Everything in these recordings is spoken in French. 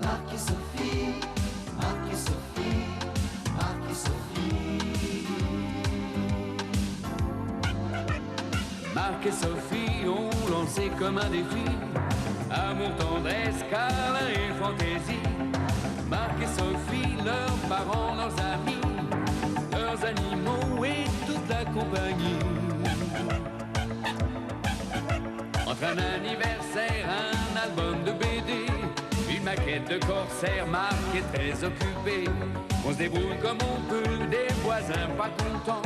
Marc et Sophie, Marc et Sophie, Marc et Sophie. Marc et Sophie ont lancé comme un défi amour, tendresse, câlin et fantaisie. Marc et Sophie, leurs parents, leurs amis, leurs animaux et toute la compagnie. Entre un anniversaire, un album de BD, une maquette de corsaire, Marc est très occupé. On se débrouille comme on peut, des voisins pas contents,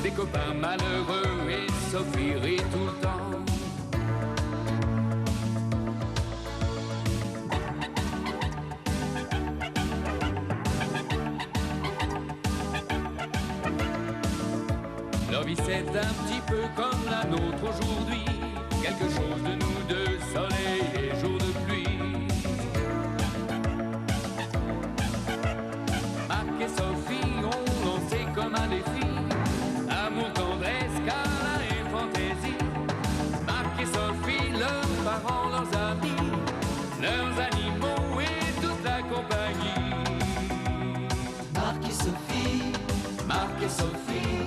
des copains malheureux et Sophie rit tout le temps. Leur vie c'est un petit peu comme la nôtre aujourd'hui, quelque chose de nous deux, soleil et jour de pluie. Marc et Sophie ont lancé comme un défi amour, tendresse, câlin et fantaisie. Marc et Sophie, leurs parents, leurs amis, leurs animaux et toute la compagnie. Marc et Sophie, Marc et Sophie,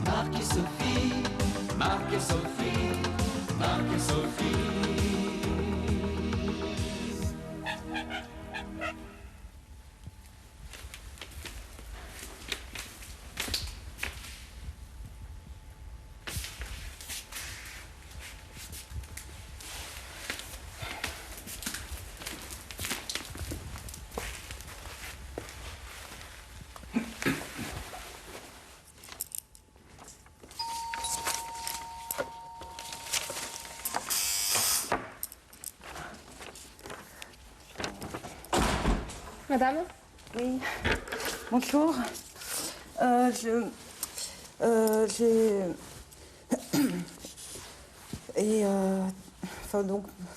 Marc et Sophie, Marc et Sophie, Marc et Sophie. Madame? Oui, bonjour.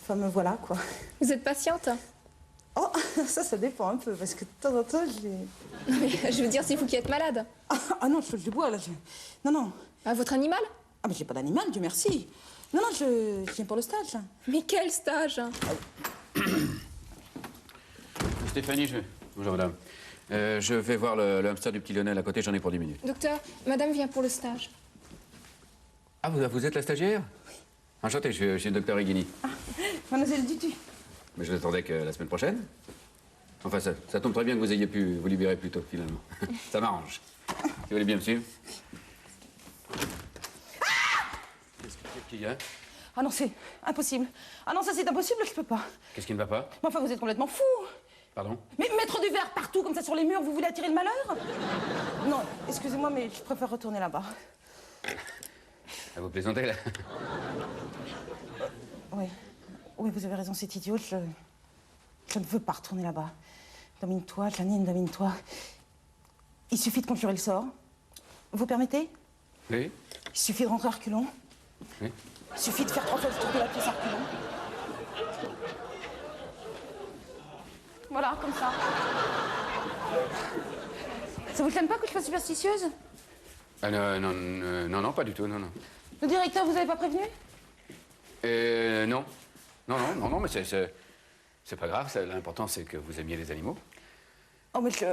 Enfin, me voilà, quoi. Vous êtes patiente? Oh, ça dépend un peu, parce que de temps en temps, Je veux dire, c'est vous qui êtes malade. Ah non, je touche du bois, là. Non. Ah, votre animal? Ah, mais j'ai pas d'animal, Dieu merci. Non, je viens pour le stage, là. Mais quel stage? Stéphanie, bonjour madame. Je vais voir le hamster du petit Lionel à côté, j'en ai pour 10 minutes. Docteur, madame vient pour le stage. Ah, vous êtes la stagiaire? Oui. Enchanté, je suis le docteur Higuini. Ah, mademoiselle Dutu. Mais je n'attendais que la semaine prochaine. Enfin, ça tombe très bien que vous ayez pu vous libérer plus tôt, finalement. Ça m'arrange. Si vous voulez bien me suivre. Qu'est-ce qu'il y a? Ah non, c'est impossible. Ah non, ça c'est impossible, je peux pas. Qu'est-ce qui ne va pas? Mais enfin, vous êtes complètement fou. Pardon? Mais mettre du verre partout, comme ça, sur les murs, vous voulez attirer le malheur? Non, excusez-moi, mais je préfère retourner là-bas. Ah, vous plaisantez, là? Oui, vous avez raison, c'est idiot. Je ne veux pas retourner là-bas. Domine-toi, Janine, domine-toi. Il suffit de conjurer le sort. Vous permettez? Oui. Il suffit de rentrer à reculons. Oui. Il suffit de faire 3 fois le tour de la pièce à reculons. Voilà, comme ça. Ça vous gêne pas que je sois superstitieuse? Ah, non, pas du tout, non. Le directeur, vous avez pas prévenu? Non, mais c'est pas grave, l'important c'est que vous aimiez les animaux. Oh, mais je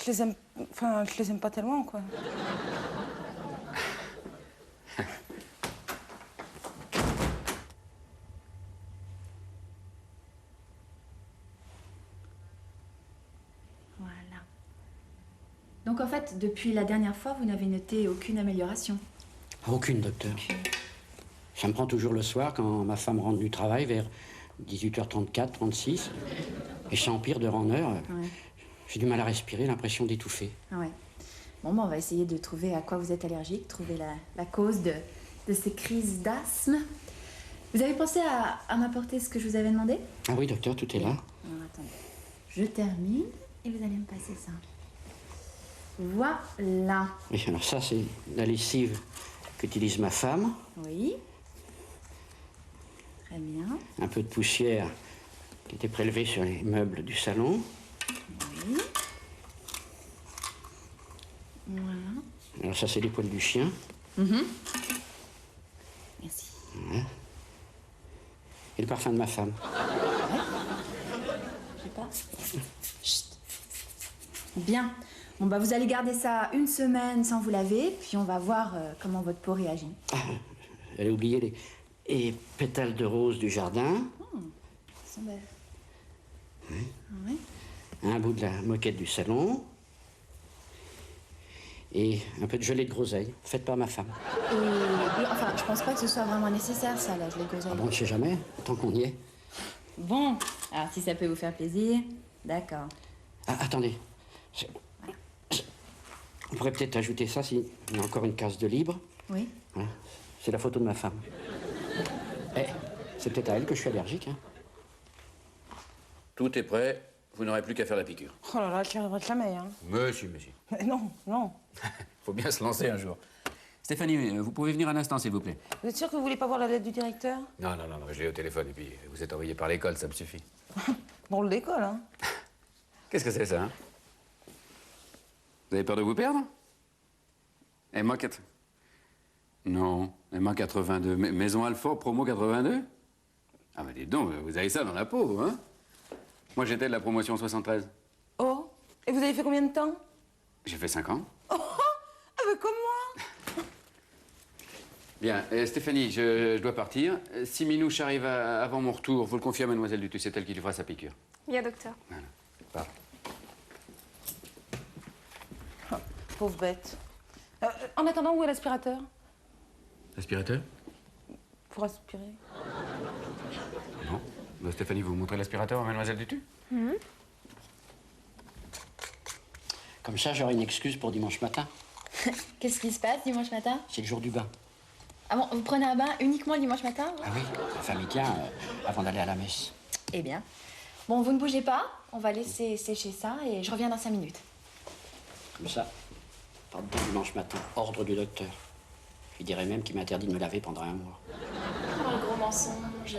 les aime... Enfin, je les aime pas tellement, quoi. Voilà. Donc en fait, depuis la dernière fois, vous n'avez noté aucune amélioration? Aucune, docteur. Ça me prend toujours le soir quand ma femme rentre du travail vers 18h34, 36. Et ça empire d'heure en heure. Ouais. J'ai du mal à respirer, l'impression d'étouffer. Ouais. Bon, on va essayer de trouver à quoi vous êtes allergique, trouver la cause de ces crises d'asthme. Vous avez pensé à m'apporter ce que je vous avais demandé? Ah oui, docteur, tout est là. Alors, attendez. Je termine et vous allez me passer ça. Voilà. Oui, alors ça, c'est la lessive qu'utilise ma femme. Oui. Très bien. Un peu de poussière qui était prélevée sur les meubles du salon. Oui. Voilà. Alors ça, c'est les poils du chien. Merci. Voilà. Et le parfum de ma femme. J'ai pas. Chut. Bien. Bon, bah, vous allez garder ça une semaine sans vous laver, puis on va voir comment votre peau réagit. J'allais oublier les pétales de rose du jardin. Ils sont belles. Oui. Oui. Un bout de la moquette du salon. Et un peu de gelée de groseille, faite par ma femme. Et enfin, je pense pas que ce soit vraiment nécessaire, ça, la gelée de groseille. Ah bon, je sais jamais, tant qu'on y est. Bon, alors si ça peut vous faire plaisir, d'accord. Ah, attendez. On pourrait peut-être ajouter ça s'il y a encore une case de libre. Oui. Voilà. C'est la photo de ma femme. Eh, c'est peut-être à elle que je suis allergique, hein. Tout est prêt, vous n'aurez plus qu'à faire la piqûre. Oh là là, tu n'y arriveras jamais, hein. Monsieur. Mais non, non. Faut bien se lancer un jour. Stéphanie, vous pouvez venir un instant, s'il vous plaît. Vous êtes sûr que vous voulez pas voir la lettre du directeur? Non, je l'ai au téléphone et puis vous êtes envoyé par l'école, ça me suffit. Drôle d'école, hein. Qu'est-ce que c'est ça, hein? Vous avez peur de vous perdre? MA 4... Non, MA 82. Maison Alfort, promo 82? Ah bah dites donc, vous avez ça dans la peau, hein? Moi j'étais de la promotion 73. Oh, et vous avez fait combien de temps? J'ai fait 5 ans. Oh, ah bah comme moi. Bien, Stéphanie, je dois partir. Si Minouche arrive avant mon retour, vous le confiez à Mademoiselle Dutu, c'est elle qui lui fera sa piqûre. Bien, docteur. Voilà, pardon. Oh, pauvre bête. En attendant, où est l'aspirateur? L'aspirateur? Pour aspirer. Non. Bah, Stéphanie, vous montrez l'aspirateur à Mademoiselle Dutu? Comme ça, j'aurai une excuse pour dimanche matin. Qu'est-ce qui se passe dimanche matin? C'est le jour du bain. Ah bon, vous prenez un bain uniquement dimanche matin? Ah oui, la famille tient avant d'aller à la messe. Eh bien. Bon, vous ne bougez pas, on va laisser sécher ça et je reviens dans 5 minutes. Comme ça, pas de bain dimanche matin, ordre du docteur. Je lui dirais même qu'il m'interdit de me laver pendant un mois. Oh, le gros mensonge.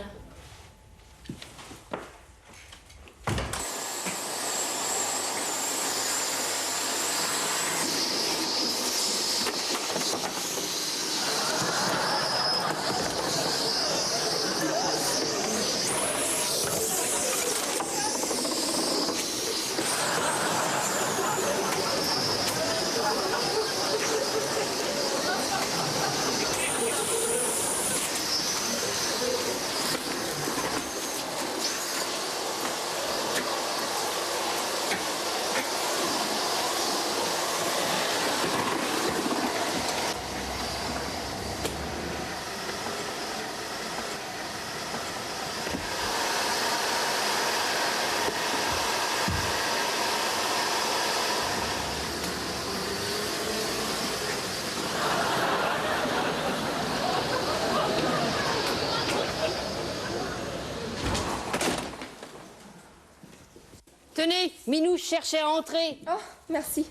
Tenez, Minouche cherchait à entrer. Oh, merci.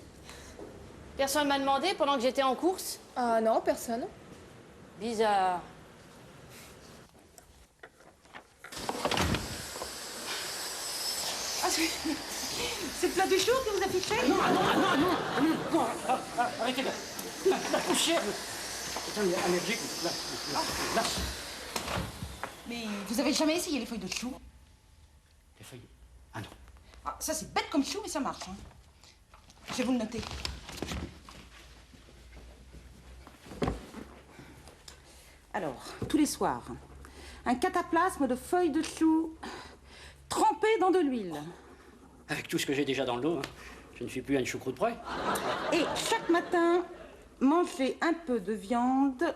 Personne m'a demandé pendant que j'étais en course. Ah non, personne. Bizarre. Ah, c'est le plat du jour que vous affichez? Non, arrêtez la poussière. Putain, il est allergique. Là. Mais vous avez jamais essayé les feuilles de chou? Les feuilles. Ah non. Ah, ça c'est bête comme chou, mais ça marche, hein. Je vais vous le noter. Alors, tous les soirs, un cataplasme de feuilles de chou trempées dans de l'huile. Avec tout ce que j'ai déjà dans le dos, hein, je ne suis plus à une choucroute près. Et chaque matin, mangez un peu de viande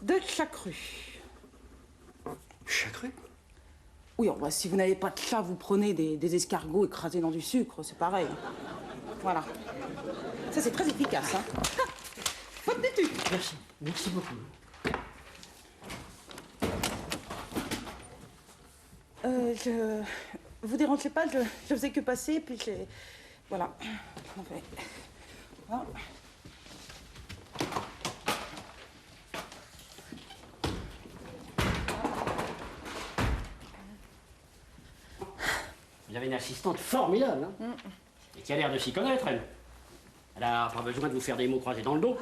de chacrue. Chacrue? Oui, bah, si vous n'avez pas de chat, vous prenez des escargots écrasés dans du sucre, c'est pareil. Voilà. Ça, c'est très efficace, hein. Bonne étude. Merci beaucoup. Je... Vous dérangez pas, je faisais que passer, puis j'ai... Voilà. Enfin, voilà. Vous avez une assistante formidable, hein, et qui a l'air de s'y connaître, elle. Elle n'a pas besoin de vous faire des mots croisés dans le dos.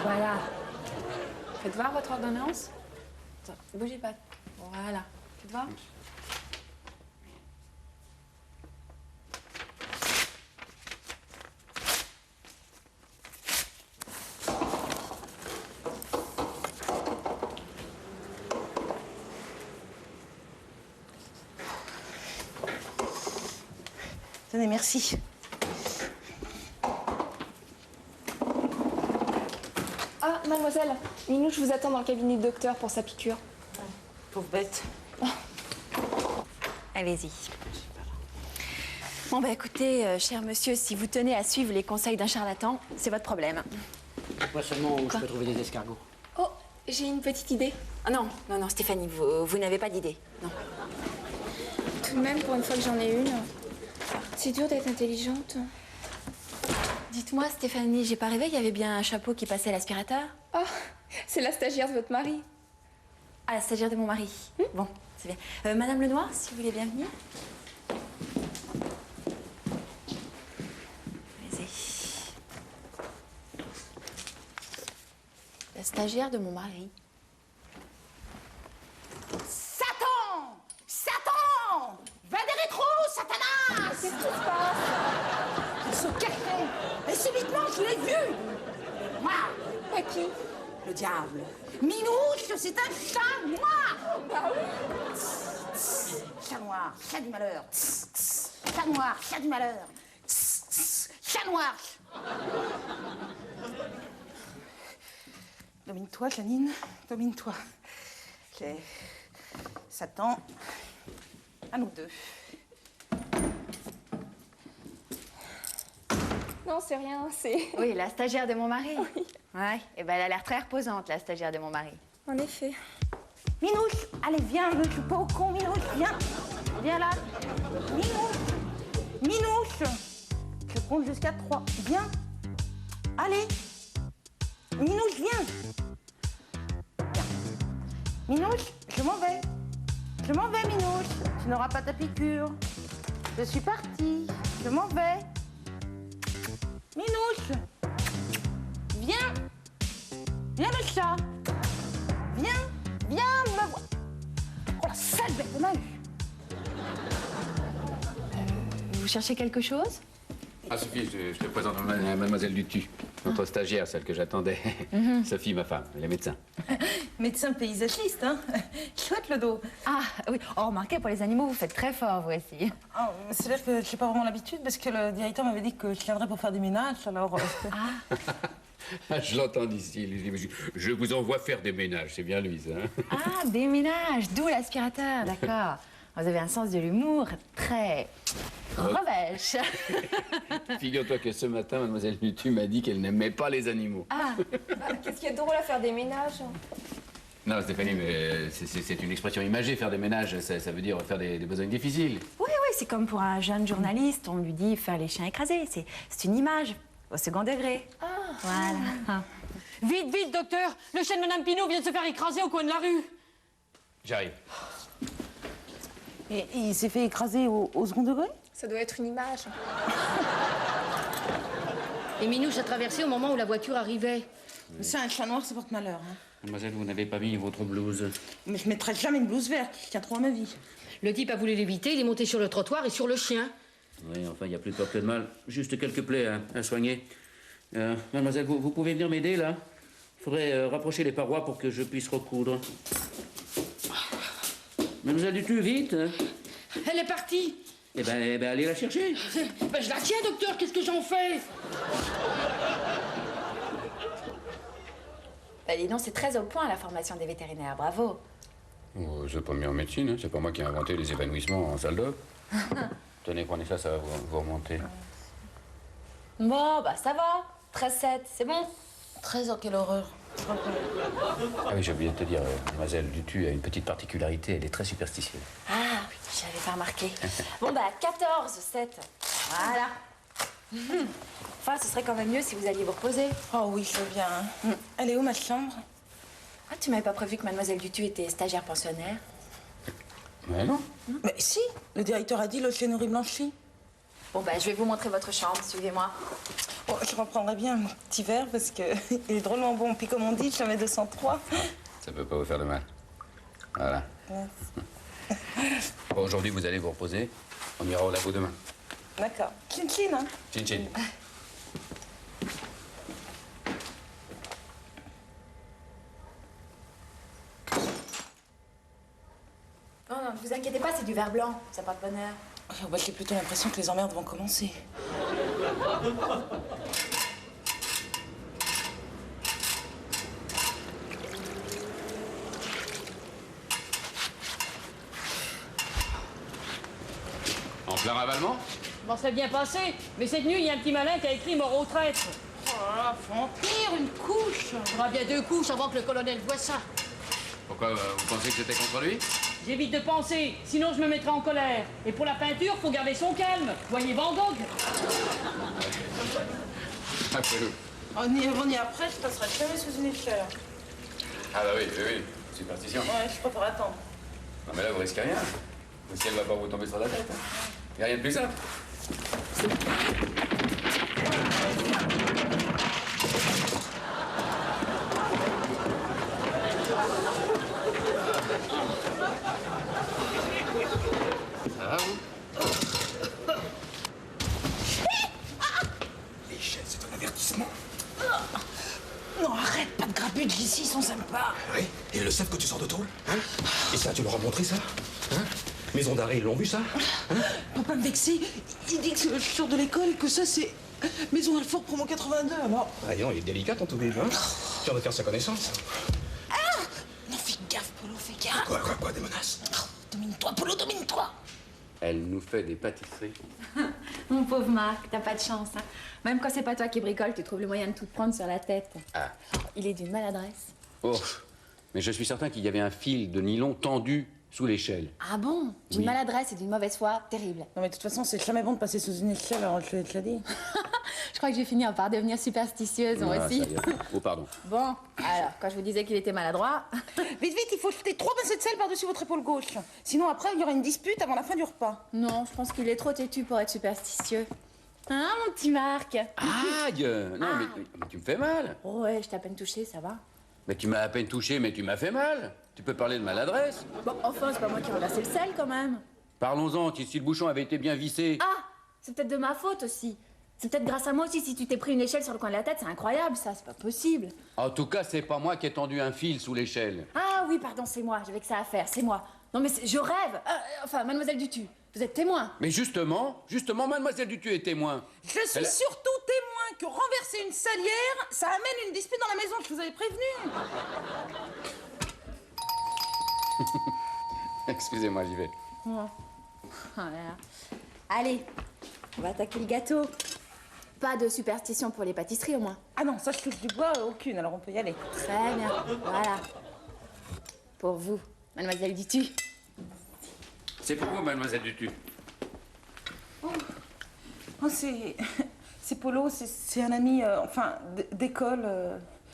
Voilà. Faites voir votre ordonnance. Attends, bougez pas. Voilà. Faites voir. Tenez, merci. Ah, mademoiselle, Minou, je vous attends dans le cabinet du docteur pour sa piqûre. Pauvre bête. Allez-y. Bon, bah écoutez, cher monsieur, si vous tenez à suivre les conseils d'un charlatan, c'est votre problème. Moi seulement où je peux trouver des escargots. Oh, j'ai une petite idée. Ah non, non, non, Stéphanie, vous n'avez pas d'idée. Non. Tout de même, pour une fois que j'en ai une, c'est dur d'être intelligente. Dites-moi, Stéphanie, j'ai pas rêvé qu'il y avait bien un chapeau qui passait à l'aspirateur? Ah, c'est la stagiaire de votre mari. Ah, la stagiaire de mon mari. Bon, c'est bien. Madame Lenoir, si vous voulez bien venir. Allez-y. La stagiaire de mon mari. Satan! Satan! Va des rétros, Satanas! Qu'est-ce qui se passe? Il se cachait. Et subitement, je l'ai vu. Moi, Pas qui? le diable. Minouche, c'est un chat noir. Bah oui. Chat noir, chat du malheur. Chat noir, chat du malheur. Chat noir. Domine-toi, Janine. Domine-toi. Ok. Satan, à nous deux. Non, c'est rien, c'est... Oui, la stagiaire de mon mari. Oui. Ouais, et ben elle a l'air très reposante, la stagiaire de mon mari. En effet. Minouche, allez, viens, ne joue pas au con, Minouche, viens. Viens là. Minouche. Minouche. Je compte jusqu'à 3. Viens. Allez. Minouche, viens. Viens. Minouche, je m'en vais. Je m'en vais, Minouche. Tu n'auras pas ta piqûre. Je suis partie. Je m'en vais. Minouche. Viens. Viens, le chat. Viens. Viens me voir. Oh, la sale bête de neige. Vous cherchez quelque chose? Ah, Sophie, je te présente mademoiselle Dutu, notre stagiaire, celle que j'attendais. Sophie, ma femme, elle est médecin. Médecin paysagiste, hein. Chouette le dos. Ah, oui. Oh, remarquez, pour les animaux, vous faites très fort, vous aussi. Ah, c'est-à-dire que je n'ai pas vraiment l'habitude parce que le directeur m'avait dit que je viendrais pour faire des ménages, alors... Je l'entends d'ici. Je vous envoie faire des ménages, c'est bien lui, ça. Ah, des ménages, d'où l'aspirateur, d'accord. Vous avez un sens de l'humour très revêche. Figure-toi que ce matin, mademoiselle Dutu m'a dit qu'elle n'aimait pas les animaux. Ah, Bah, qu'est-ce qu'il y a de drôle à faire des ménages? Non, Stéphanie, mais c'est une expression imagée, faire des ménages, ça veut dire faire des besognes difficiles. oui, oui, c'est comme pour un jeune journaliste, on lui dit faire les chiens écrasés. C'est une image, au second degré. Ah. Voilà. Vite, vite, docteur! Le chien de Madame Pinault vient de se faire écraser au coin de la rue. J'arrive. Et il s'est fait écraser au second degré? Ça doit être une image. Et Minouche a traversé au moment où la voiture arrivait. C'est un chat noir, ça porte malheur. Hein. Mademoiselle, vous n'avez pas mis votre blouse. Mais je mettrai jamais une blouse verte, je tiens trop à ma vie. Le type a voulu l'éviter, il est monté sur le trottoir et sur le chien. Oui, enfin, il n'y a plus de peur que de mal. Juste quelques plaies à soigner. Mademoiselle, vous pouvez venir m'aider, là? Il faudrait rapprocher les parois pour que je puisse recoudre. Mademoiselle Dutu, vite! Elle est partie. Eh ben, allez la chercher. Ben, je la tiens, docteur, qu'est-ce que j'en fais? Bah, dis donc, c'est très au point, la formation des vétérinaires, bravo. Oh, c'est pas mieux en médecine, hein. C'est pas moi qui ai inventé les évanouissements en salle d'op. Tenez, prenez ça, ça va vous remonter. Bon, bah ça va. 13-7, c'est bon. 13 ans, quelle horreur. Ah oui, j'ai oublié de te dire, mademoiselle Dutu a une petite particularité, elle est très superstitieuse. Ah, j'avais pas remarqué. Bon, bah 14-7. Voilà. Enfin, ce serait quand même mieux si vous alliez vous reposer. Oh oui, je veux bien. Hein. Elle est où, ma chambre? Ah, tu m'avais pas prévu que Mademoiselle Dutu était stagiaire pensionnaire? Mais non. Mais si, le directeur a dit le chien nourri blanchi. Bon, bah je vais vous montrer votre chambre, suivez-moi. Oh, je reprendrai bien mon petit verre parce que il est drôlement bon. Puis comme on dit, je mets 203. Ça peut pas vous faire de mal. Voilà. Bon, aujourd'hui, vous allez vous reposer. On ira au labo demain. D'accord. Chin chin, hein. Chin chin. Non, non, ne vous inquiétez pas, c'est du verre blanc, ça porte bonheur. Bah, j'ai plutôt l'impression que les emmerdes vont commencer. En plein ravalement? Bon, c'est bien passé, mais cette nuit, il y a un petit malin qui a écrit mort aux traîtres. Oh là là, faut en pire, une couche. Il faudra bien 2 couches avant que le colonel voie ça. Pourquoi vous pensez que c'était contre lui? J'évite de penser, sinon je me mettrai en colère. Et pour la peinture, faut garder son calme. Voyez Van Gogh. Après vous. On y avant ni après, je passerai jamais sous une échelle. Ah bah oui, oui, oui. Superstition. Ouais, je préfère attendre. Non mais là, vous risquez rien. Le ciel va pas vous tomber sur la tête. Il n'y a rien de plus simple. Ça va, vous? L'échelle, c'est un avertissement. Non, arrête, pas de grabuge ici, ils sont sympas. Oui, et ils le savent que tu sors de tôle, hein? Et ça, tu leur as montré ça? Hein? Maison d'arrêt, ils l'ont vu ça? Hein? Faut pas me vexer, il dit que je sors de l'école, que ça c'est Maison Alfort promo 82, alors... Voyons, il est délicat ton toubib, hein? Tu en as faire sa connaissance. Non, fais gaffe, Polo, fais gaffe. Quoi, des menaces? Domine-toi, Polo, domine-toi. Elle nous fait des pâtisseries. Mon pauvre Marc, t'as pas de chance. Hein. Même quand c'est pas toi qui bricole, tu trouves le moyen de tout te prendre sur la tête. Ah. Il est d'une maladresse. Oh, mais je suis certain qu'il y avait un fil de nylon tendu sous l'échelle. Ah bon? D'une Oui. maladresse et d'une mauvaise foi terrible. Non mais de toute façon, c'est jamais bon de passer sous une échelle, alors je te l'ai dit. Je crois que je vais finir par devenir superstitieuse, moi Ah, aussi. ça y est. Oh, pardon. Bon, alors, quand je vous disais qu'il était maladroit... Vite, il faut jeter 3 pincées de sel par-dessus votre épaule gauche. Sinon après, il y aura une dispute avant la fin du repas. Non, je pense qu'il est trop têtu pour être superstitieux. Hein, mon petit Marc? Aïe! Non, mais tu me fais mal. Oh ouais, je t'ai à peine touché, ça va? Mais tu m'as à peine touché, mais tu m'as fait mal. Tu peux parler de maladresse. Bon, enfin, c'est pas moi qui ai renversé le sel, quand même. Parlons-en, si le bouchon avait été bien vissé. Ah, c'est peut-être de ma faute aussi. C'est peut-être grâce à moi aussi si tu t'es pris une échelle sur le coin de la tête, c'est incroyable ça, c'est pas possible. En tout cas, c'est pas moi qui ai tendu un fil sous l'échelle. Ah oui, pardon, c'est moi, j'avais que ça à faire, c'est moi. Non mais je rêve. Enfin, mademoiselle Dutu, vous êtes témoin. Mais justement, mademoiselle Dutu est témoin. Je suis surtout témoin que renverser une salière, ça amène une dispute dans la maison, je vous avais prévenu. Excusez-moi, j'y vais. Voilà. Allez, on va attaquer le gâteau. Pas de superstition pour les pâtisseries au moins. Ah non, ça je touche du bois, aucune, alors on peut y aller. Très bien, voilà. Pour vous, mademoiselle Dutu. C'est pour vous, mademoiselle Dutu. Oh, c'est Polo, c'est un ami, enfin, d'école.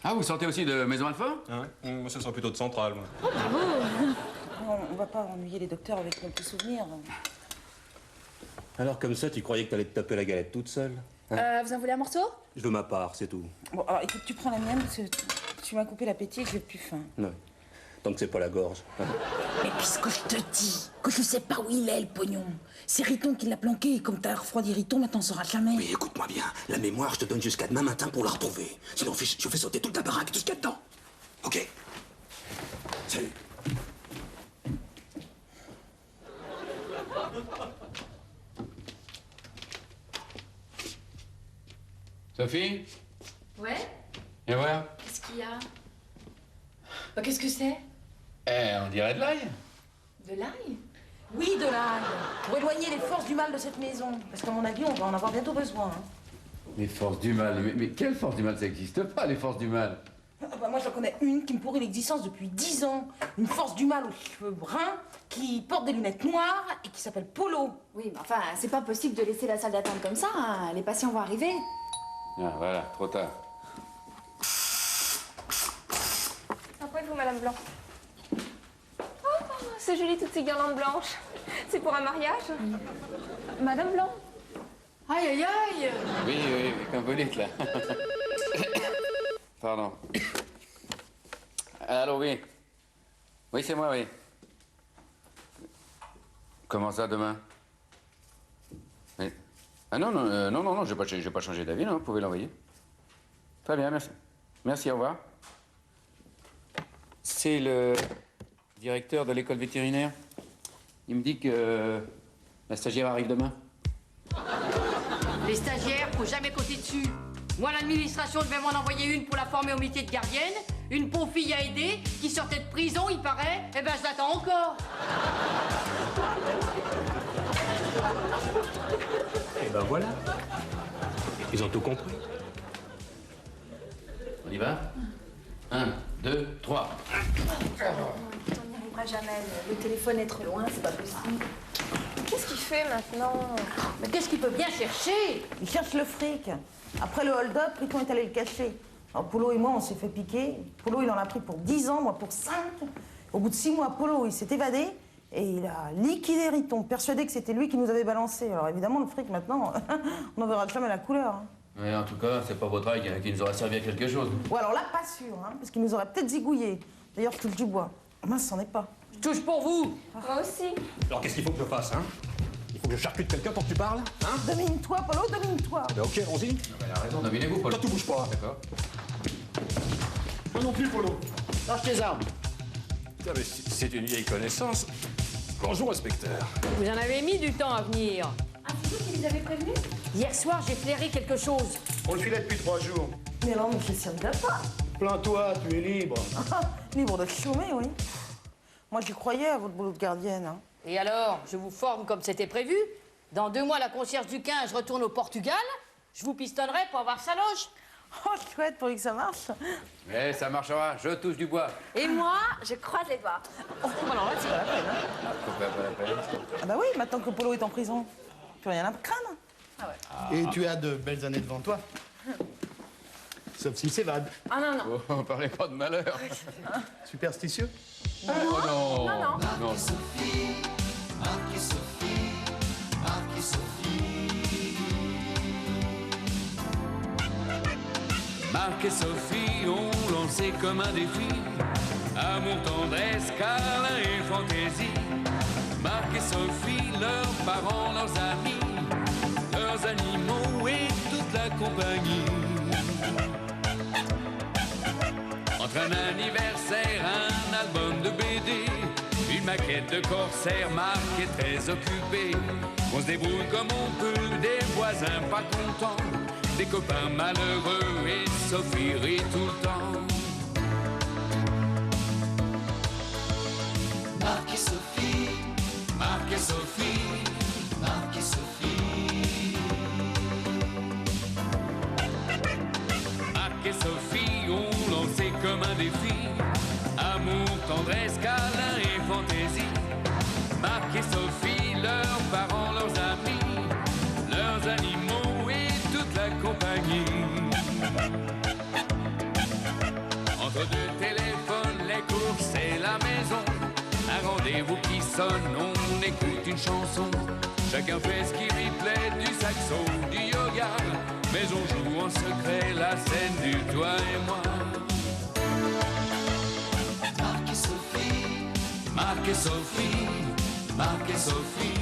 Ah, vous sortez aussi de Maison Alfort? Hein? Moi, ce sera plutôt de centrale, moi. On va pas ennuyer les docteurs avec nos petits souvenirs. Alors, comme ça, tu croyais que t'allais te taper la galette toute seule? Vous en voulez un morceau? Je veux ma part, c'est tout. Bon, alors écoute, tu prends la mienne parce que tu m'as coupé l'appétit et que j'ai plus faim. Non. Tant que c'est pas la gorge. Mais puisque je te dis que je sais pas où il est, le pognon. C'est Riton qui l'a planqué, et comme t'as refroidi Riton, maintenant on saura jamais. Mais écoute-moi bien, la mémoire, je te donne jusqu'à demain matin pour la retrouver. Sinon, je fais sauter toute la baraque, tout ce qu'il y a dedans. Ok? Salut. Sophie? Ouais? Et voilà. Qu'est-ce qu'il y a? Qu'est-ce que c'est? On dirait de l'ail. De l'ail? Oui, de l'ail. Pour éloigner les forces du mal de cette maison. Parce qu'à mon avis, on va en avoir bientôt besoin. Hein. Les forces du mal. Mais quelle force du mal? Ça n'existe pas, les forces du mal. Ah bah moi, j'en connais une qui me pourrit l'existence depuis 10 ans. Une force du mal aux cheveux bruns, qui porte des lunettes noires et qui s'appelle Polo. Oui, mais enfin, c'est pas possible de laisser la salle d'attente comme ça. Hein. Les patients vont arriver. Ah, voilà, trop tard. Après vous, Madame Blanc. Oh, c'est joli toutes ces guirlandes blanches. C'est pour un mariage? Madame Blanc? Aïe, aïe, aïe! Oui, comme vous dites, là. Pardon. Allô, oui. Oui, c'est moi, oui. Comment ça, demain? Mais... Ah non, non, j'ai pas changé d'avis, non, vous pouvez l'envoyer. Très bien, merci. Merci, au revoir. C'est le directeur de l'école vétérinaire. Il me dit que La stagiaire arrive demain. Les stagiaires, faut jamais côté dessus. Moi, l'administration devait m'en envoyer une pour la former au métier de gardienne. Une pauvre fille à aider, qui sortait de prison, il paraît. Eh ben, je l'attends encore. Et ben voilà. Ils ont tout compris. On y va? 1, 2, 3. On n'y arrivera jamais. Le téléphone est trop loin, c'est pas possible. Qu'est-ce qu'il fait maintenant? Mais qu'est-ce qu'il peut bien chercher? Il cherche le fric. Après le hold-up, Riton est allé le cacher. Alors Polo et moi, on s'est fait piquer. Polo, il en a pris pour 10 ans, moi pour 5. Au bout de 6 mois, Polo, il s'est évadé et il a liquidé Riton, persuadé que c'était lui qui nous avait balancé. Alors évidemment, le fric, maintenant, on n'en verra jamais la couleur. Hein. Ouais, en tout cas, c'est pas votre travail qui nous aura servi à quelque chose. Ou alors là, pas sûr, hein, parce qu'il nous aurait peut-être zigouillé. D'ailleurs, je touche du bois. Mince, c'en est pas. Je touche pour vous. Moi aussi. Alors qu'est-ce qu'il faut que je fasse, hein? Il faut que je charcute quelqu'un pour que tu parles, hein? Domine-toi, Polo, domine-toi. Eh ben, ok, allons-y. Elle a raison, dominez-vous, Paul. Toi, tu bouges pas. D'accord. Moi non plus, Polo. Lâche tes armes. Putain, mais c'est une vieille connaissance. Bonjour, inspecteur. Vous en avez mis du temps à venir. Ah, c'est vous qui les avez prévenus? Hier soir, j'ai flairé quelque chose. On le filait depuis 3 jours. Mais non, mais je ne pas. Plains-toi, tu es libre. Libre de chômer, oui. Moi, j'y croyais à votre boulot de gardienne. Hein. Et alors, je vous forme comme c'était prévu. Dans 2 mois, la concierge du 15 retourne au Portugal. Je vous pistonnerai pour avoir sa loge. Oh, chouette, pourvu que ça marche. Eh, ça marchera, je touche du bois. Et moi, je croise les doigts. Oh, alors là, c'est pas la peine. Hein. Pourquoi pas la peine? Ah bah oui, maintenant que Polo est en prison, plus rien à craindre. Et tu as de belles années devant toi. Sauf s'il s'évade. Ah non, non. Oh, parlez pas de malheur. Superstitieux? Oh non. Non, non. Non. Sophie, Marc et Sophie, Marc et Sophie. Marc et Sophie ont lancé comme un défi amour, tendresse, câlin et fantaisie. Marc et Sophie, leurs parents, leurs amis, leurs animaux et toute la compagnie. Entre un anniversaire, un album de BD, une maquette de corsaire, Marc est très occupé. On se débrouille comme on peut, des voisins pas contents, des copains malheureux et Sophie rit tout le temps. Marc et Sophie, Marc et Sophie, Marc et Sophie. Marc et Sophie ont lancé comme un défi amour, tendresse, câlin et fantaisie. Marc et Sophie, leurs parents, leurs amis, leurs animaux et toute la compagnie. Entre 2 téléphones, les courses et la maison, un rendez-vous qui sonne, on écoute une chanson. Chacun fait ce qui lui plaît, du saxo, du yoga, mais on joue en secret la scène du toi et moi. Marc et Sophie, Marc et Sophie, Marc et Sophie.